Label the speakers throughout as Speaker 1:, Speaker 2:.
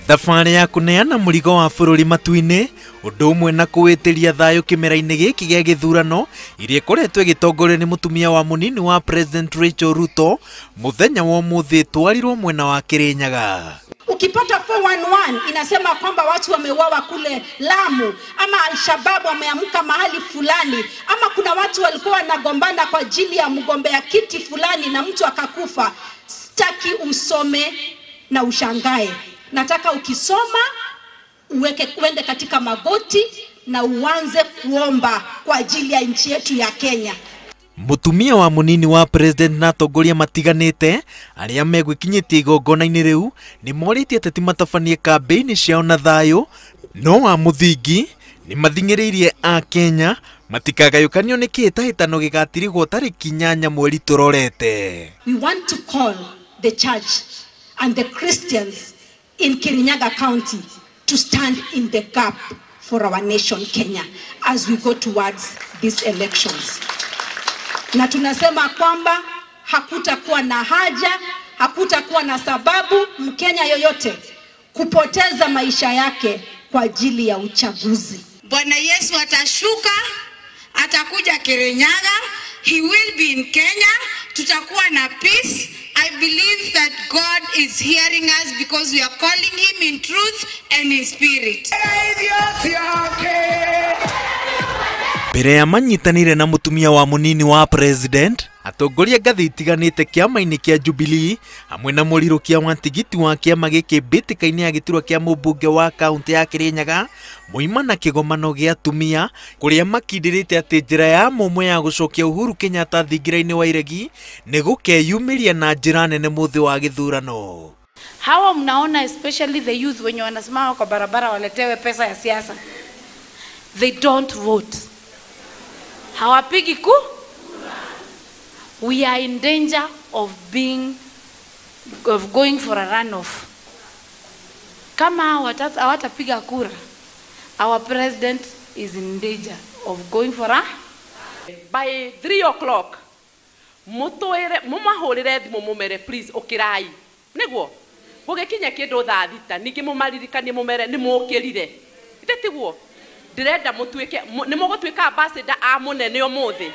Speaker 1: Thabarĩ ya kuneana mũrigo wa bũrũri matu-inĩ ũndũ ũmwe na kũwĩtĩria thayũ kĩmera-inĩ gĩkĩ gĩa gĩthurano iria ĩkoretwo ĩgĩtongorio nĩ mũtumia wa munini wa President Rachel Ruto mũthenya wa ũmũthĩ twarirwo mwena wa Kirinyaga.
Speaker 2: Ukipata 411 inasema kwamba watu wameuawa kule Lamu, ama Al-Shabaab wameamka mahali fulani, ama kuna watu walikuwa wanagombana kwa ajili ya mgombea kiti fulani na mtu akakufa. Sitaki usome na ushangae. Nataka ukisoma uende katika magoti na uanze kuomba kwa ajili ya nchi yetu ya Kenya.
Speaker 1: Mutumia wa munini wa President na atongoria matiganĩte arĩa megwĩkinyĩtie igongona-inĩ rĩu nĩ morĩtie atĩ matabanie kambĩini ciao na thayũ, no wa mũthingi nĩ mathing'ĩrĩirie a Kenya matikagayũkanio nĩ kĩhĩtahĩtano gĩgatirigwo tarĩki 8 mweri tũrorete.
Speaker 2: We want to call the church and the Christians in Kirinyaga County to stand in the gap for our nation Kenya as we go towards these elections. Na tunasema kwamba hakutakuwa na haja, hakutakuwa na sababu Mkenya yoyote kupoteza maisha yake kwa ajili ya uchaguzi.
Speaker 3: Bwana Yesu atashuka, atakuja Kirinyaga, he will be in Kenya, tutakuwa na peace. I believe that God is hearing us because we are calling him in truth and in spirit.
Speaker 1: Mbere ya manyitanire na mutumia wa munini wa President, atongoria ngathĩ itiganĩte kĩama-inĩ kĩa Jubilee hamwe na mũrirũkia wa tigiti wa kĩama gĩkĩ mbĩtĩka-inĩ ya gĩturwa kĩa mũmbunge wa kaunti ya Kirinyaga moima na kĩgomano gĩa atumia kũrĩa makindĩrĩte atĩ njĩra ya mũmwe ya gũcokia Uhuru Kenyatta thingira-inĩ wa iregi nĩ gũkeyumĩria na njĩra nene mũthĩ wa gĩthurano.
Speaker 4: Hawa mnaona especially the youth wenye wanasimama kwa barabara waletewe pesa ya siasa. They don't vote. Hawapigi ku. We are in danger of going for a runoff. Kama hawatapiga kura, our president is in danger of going for a.
Speaker 5: By 3 o'clock, mumahurire thimu mumere please okirai. Niguo gugikinya kindu thaa thita ningi mumaririkanie mumere ni mukirire. Itetiguo ndirenda mutuike ni mugutwika ambassador a munene umuthi.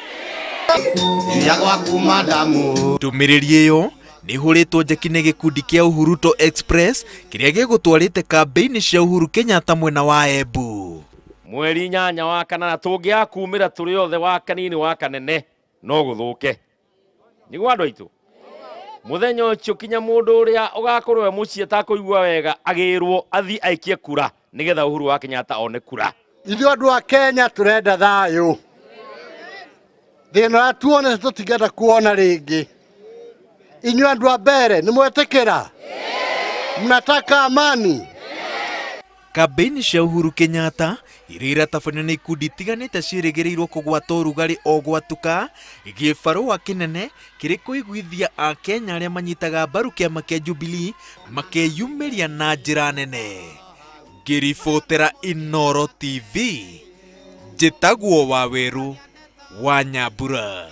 Speaker 1: Ndũmĩrĩri ĩyo nĩ ĩhũrĩtwo njeki nĩ gĩkundi kĩa Uhuruto Express kĩrĩa gĩgũtwarĩte kambĩini cia Uhuru Kenyatta mwena wa Embu.
Speaker 6: Mweri 8 wa kanana tũngĩakumĩra tũrĩ othe wa kanini wa kanene no gũthũke. Nĩguo andũ aitũ. Mũthenya ũcio kinya mũndũ ũrĩa ũgakorwo we mũciĩ atakũigua wega agĩrwo athi aikie kura nĩgetha Uhuru wa Kenyatta one kura.
Speaker 7: Ithuĩ andũ a Kenya tũrenda thayũ. Thĩna tuone tũtigenda kuona rĩngĩ. Inyuĩ andũ a mbere nĩ mwetĩkĩra? Mnataka amani?
Speaker 1: Kambĩini cia Uhuru Kenyatta iria iratabanio nĩ ikundi itiganĩte ciĩrĩgĩrĩirwo kũgwata ũrugarĩ o gwatuka gĩbarũa kĩnene kĩrĩ kũiguithia a Kenya arĩa manyitaga mbaru kĩama kĩa Jubilee makeyumĩria na njĩra nene. Ngĩribotera Inooro TV, njĩtagwo Waweru wa Nyambura.